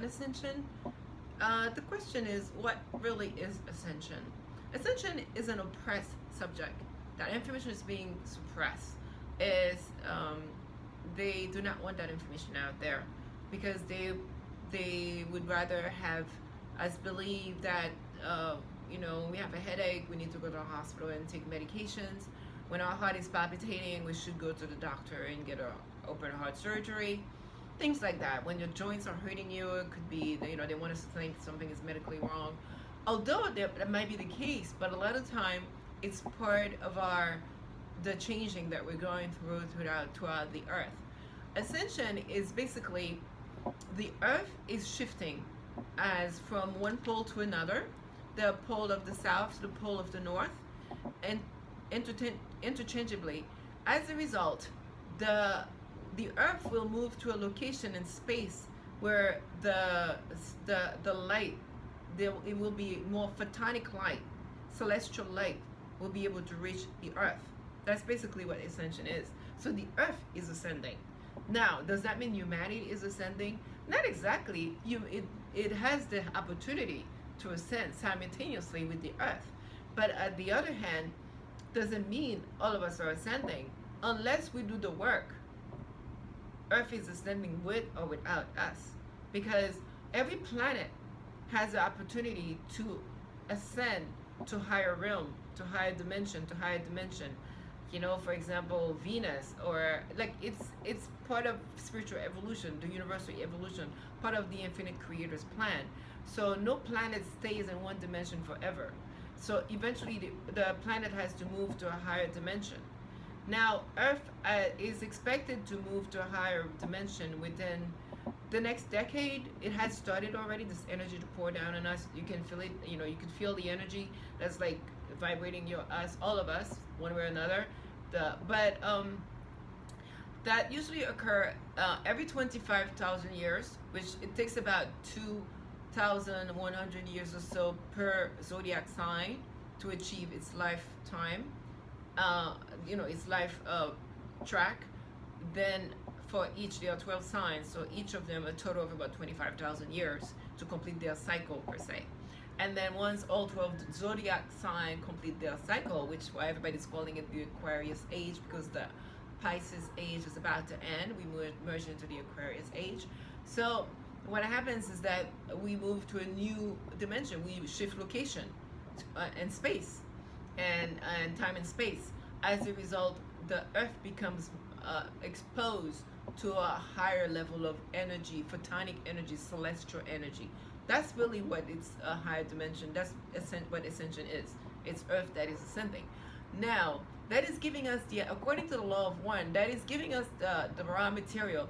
on ascension. The question is, what really is ascension? Ascension is an oppressed subject. That information is being suppressed. Is they do not want that information out there because they would rather have us believe that we have a headache, we need to go to the hospital and take medications. When our heart is palpitating, we should go to the doctor and get a open heart surgery. Things like that. When your joints are hurting you, it could be they want us to think something is medically wrong. Although that might be the case, but a lot of time it's part of the changing that we're going through throughout the earth. Ascension is basically the earth is shifting as from one pole to another, the pole of the south to the pole of the north, and interchangeably. As a result, the earth will move to a location in space where the light, it will be more photonic light, celestial light will be able to reach the earth. That's basically what ascension is. So the earth is ascending. Now, does that mean humanity is ascending? Not exactly. It has the opportunity to ascend simultaneously with the earth. But on the other hand, doesn't mean all of us are ascending unless we do the work. Earth is ascending with or without us, because every planet has the opportunity to ascend to higher realm, to higher dimension, for example, Venus, or like it's part of spiritual evolution, the universal evolution, part of the infinite creator's plan. So no planet stays in one dimension forever. So eventually the planet has to move to a higher dimension. Now, Earth is expected to move to a higher dimension within the next decade. It has started already, this energy to pour down on us. You can feel it, you can feel the energy that's like vibrating all of us, one way or another. That usually occur every 25,000 years, which it takes about 2,100 years or so per zodiac sign to achieve its lifetime. Its life track. Then for each, there are 12 signs, so each of them a total of about 25,000 years to complete their cycle per se. And then once all 12 zodiac signs complete their cycle, which why everybody's calling it the Aquarius age, because the Pisces age is about to end, we merge into the Aquarius age. So what happens is that we move to a new dimension. We shift location and space and time and space. As a result, the earth becomes exposed to a higher level of energy, photonic energy, celestial energy. That's really what it's a higher dimension. That's what ascension is. It's earth that is ascending. Now, that is giving us according to the law of one, that is giving us the raw material.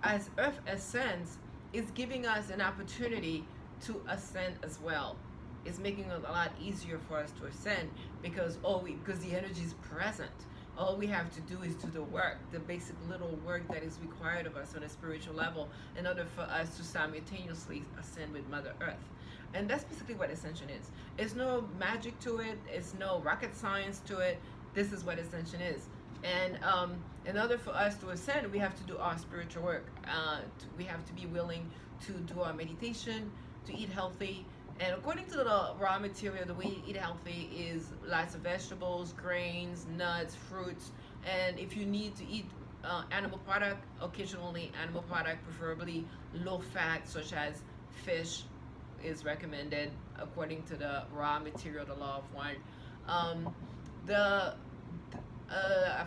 As earth ascends, it's giving us an opportunity to ascend as well. It's making it a lot easier for us to ascend because the energy is present. All we have to do is do the work, the basic little work that is required of us on a spiritual level in order for us to simultaneously ascend with Mother Earth. And that's basically what ascension is. There's no magic to it. It's no rocket science to it. This is what ascension is. And in order for us to ascend, we have to do our spiritual work. We have to be willing to do our meditation, to eat healthy. And according to the raw material, the way you eat healthy is lots of vegetables, grains, nuts, fruits. And if you need to eat animal product, occasionally animal product, preferably low fat, such as fish, is recommended according to the raw material, the law of one. I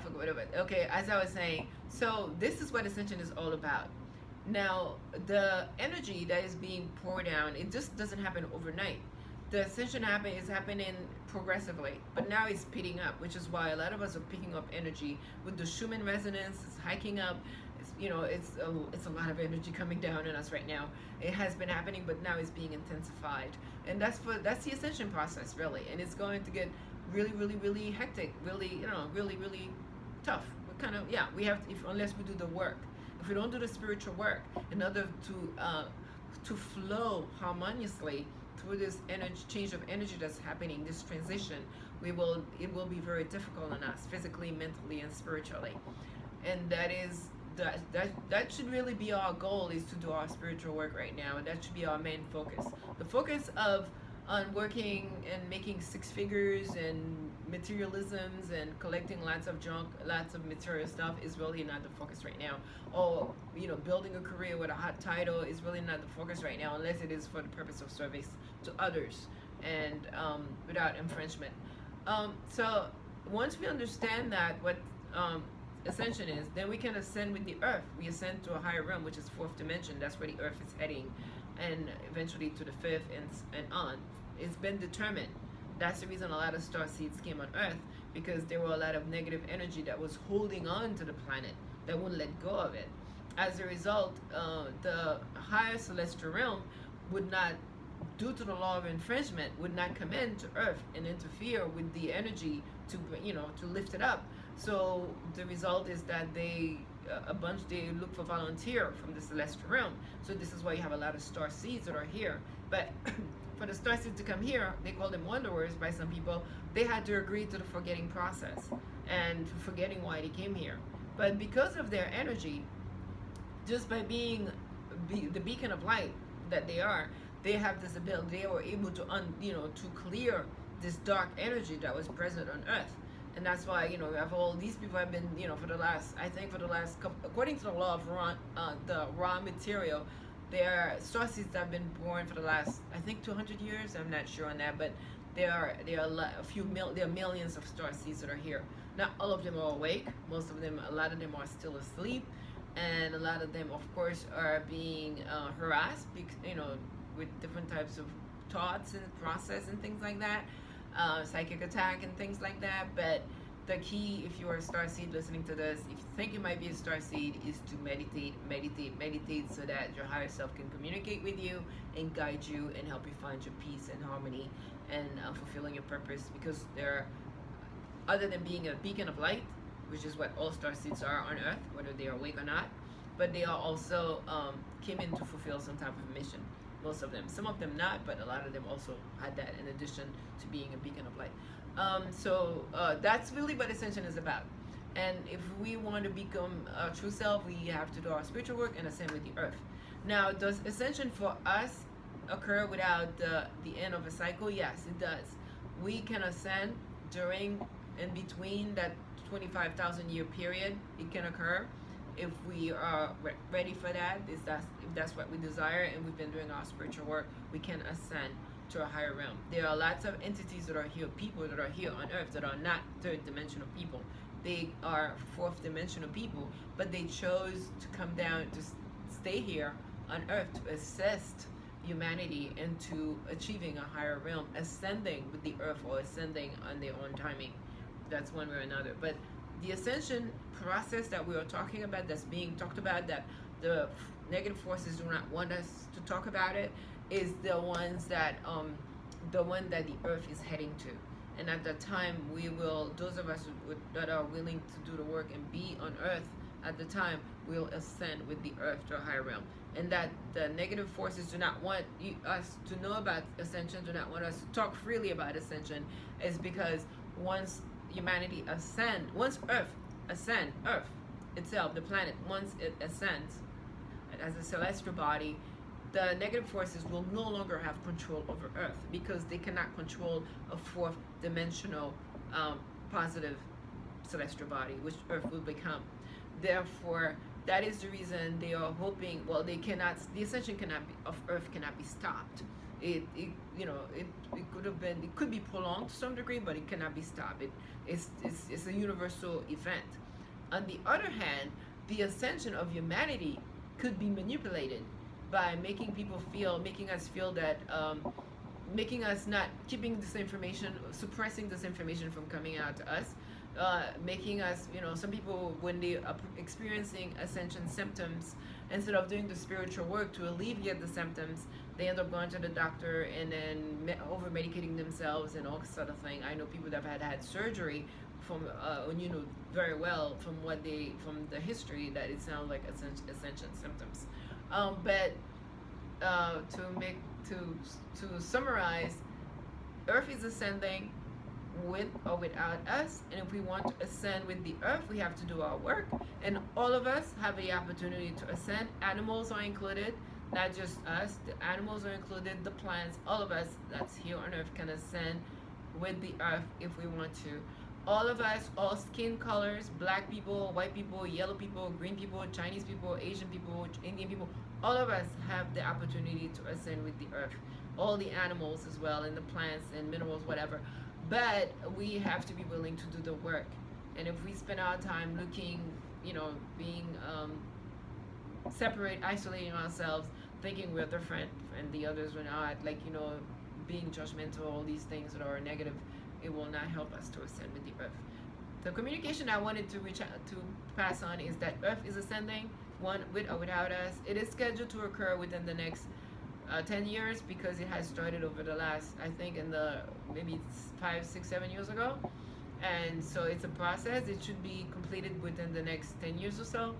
forgot what it was. Okay, as I was saying, so this is what ascension is all about. Now, the energy that is being poured down, it just doesn't happen overnight. The ascension is happening progressively, but now it's speeding up, which is why a lot of us are picking up energy with the Schumann resonance. It's hiking up. It's a lot of energy coming down on us right now. It has been happening, but now it's being intensified, and that's the ascension process, really. And it's going to get really, really, really hectic, really, really, really tough. We have to, unless we do the work. If we don't do the spiritual work in order to flow harmoniously through this change of energy that's happening, this transition, it will be very difficult on us physically, mentally, and spiritually. And that is that should really be our goal, is to do our spiritual work right now. That should be our main focus. The focus of on working and making six figures and materialisms and collecting lots of junk, lots of material stuff is really not the focus right now. Or, you know, building a career with a hot title is really not the focus right now, unless it is for the purpose of service to others and without infringement. So once we understand that, what ascension is, then we can ascend with the earth. We ascend to a higher realm, which is fourth dimension. That's where the earth is heading, and eventually to the fifth and on. It's been determined. That's the reason a lot of star seeds came on earth, because there were a lot of negative energy that was holding on to the planet, that wouldn't let go of it. As a result, the higher celestial realm would not, due to the law of infringement, would not come into earth and interfere with the energy to, you know, to lift it up. So the result is that they look for volunteer from the celestial realm. So this is why you have a lot of star seeds that are here. But for the star seeds to come here, they call them wanderers by some people. They had to agree to the forgetting process and forgetting why they came here. But because of their energy, just by being the beacon of light that they are, they have this ability. They were able to to clear this dark energy that was present on earth. And that's why, you know, we have all these people have been, you know, for the last couple, according to the law of the raw material, there are star seeds that have been born for the last, I think, 200 years. I'm not sure on that, but there are millions of star seeds that are here. Not all of them are awake. Most of them, a lot of them are still asleep, and a lot of them, of course, are being harassed, you know, with different types of thoughts and process and things like that, psychic attack and things like that. But the key, if you are a star seed listening to this, if you think you might be a star seed, is to meditate, so that your higher self can communicate with you and guide you and help you find your peace and harmony and fulfilling your purpose. Because they're, other than being a beacon of light, which is what all star seeds are on earth, whether they are awake or not, but they are also came in to fulfill some type of mission. Most of them, some of them not, but a lot of them also had that in addition to being a beacon of light. So that's really what ascension is about. And if we want to become a true self, we have to do our spiritual work and ascend with the earth. Now, does ascension for us occur without the end of a cycle? Yes, it does. We can ascend during and between that 25,000 year period. It can occur if we are ready for that. If that's what we desire, and we've been doing our spiritual work, we can ascend to a higher realm. There are lots of entities that are here, people that are here on earth that are not third dimensional people. They are fourth dimensional people, but they chose to come down, to stay here on earth, to assist humanity into achieving a higher realm, ascending with the earth or ascending on their own timing. That's one way or another. But the ascension process that we are talking about, that's being talked about, that the negative forces do not want us to talk about it, is the ones that the one that the earth is heading to. And at that time, we will, those of us that are willing to do the work and be on earth at the time, will ascend with the earth to a higher realm. And that the negative forces do not want us to know about ascension, do not want us to talk freely about ascension, is because once humanity once earth itself, the planet, once it ascends as a celestial body, the negative forces will no longer have control over earth, because they cannot control a fourth dimensional positive celestial body, which earth will become. Therefore, that is the reason they are hoping, well, the ascension of earth cannot be stopped. It could be prolonged to some degree, but it cannot be stopped. It's a universal event. On the other hand, the ascension of humanity could be manipulated by making us feel that, making us not keeping this information, suppressing this information from coming out to us, making us, some people, when they are experiencing ascension symptoms, instead of doing the spiritual work to alleviate the symptoms, they end up going to the doctor and then over medicating themselves and all sort of thing. I know people that have had surgery from, very well from the history, that it sounds like ascension symptoms. But to summarize, Earth is ascending with or without us. And if we want to ascend with the earth, we have to do our work. And all of us have the opportunity to ascend. Animals are included, not just us. The animals are included, the plants, all of us that's here on earth can ascend with the earth if we want to. All of us, all skin colors, black people, white people, yellow people, green people, Chinese people, Asian people, Indian people, all of us have the opportunity to ascend with the earth. All the animals as well, and the plants and minerals, whatever. But we have to be willing to do the work. And if we spend our time looking, being separate, isolating ourselves, thinking we're different and the others are not, being judgmental, all these things that are negative, it will not help us to ascend with the earth. The communication I wanted to reach out to pass on is that earth is ascending, one with or without us. It is scheduled to occur within the next 10 years, because it has started over the last, I think, in the maybe 5, 6, 7 years ago. And so it's a process. It should be completed within the next 10 years or so.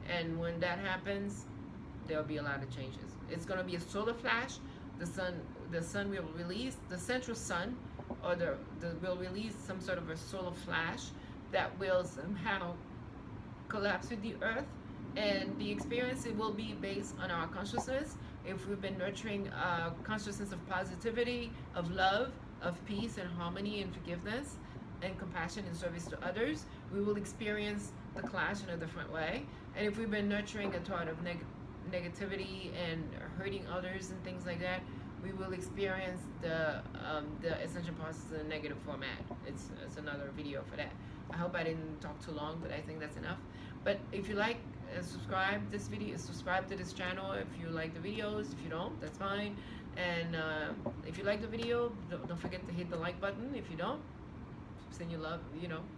And when that happens, there'll be a lot of changes. It's going to be a solar flash. The sun will release, the central sun, or will release some sort of a solar flash that will somehow collapse with the earth. And the experience, it will be based on our consciousness. If we've been nurturing a consciousness of positivity, of love, of peace and harmony and forgiveness and compassion and service to others, we will experience the clash in a different way. And if we've been nurturing a thought of negativity and hurting others and things like that, we will experience the ascension process in a negative format. It's another video for that. I hope I didn't talk too long, but I think that's enough. But if you like, subscribe to this channel if you like the videos. If you don't, that's fine. And if you like the video, don't forget to hit the like button. If you don't, send your love,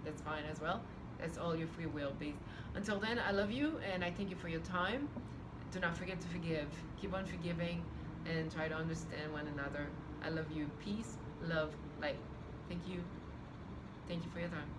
that's fine as well. That's all your free will based. Until then, I love you and I thank you for your time. Do not forget to forgive. Keep on forgiving and try to understand one another. I love you. Peace, love, light. Thank you. Thank you for your time.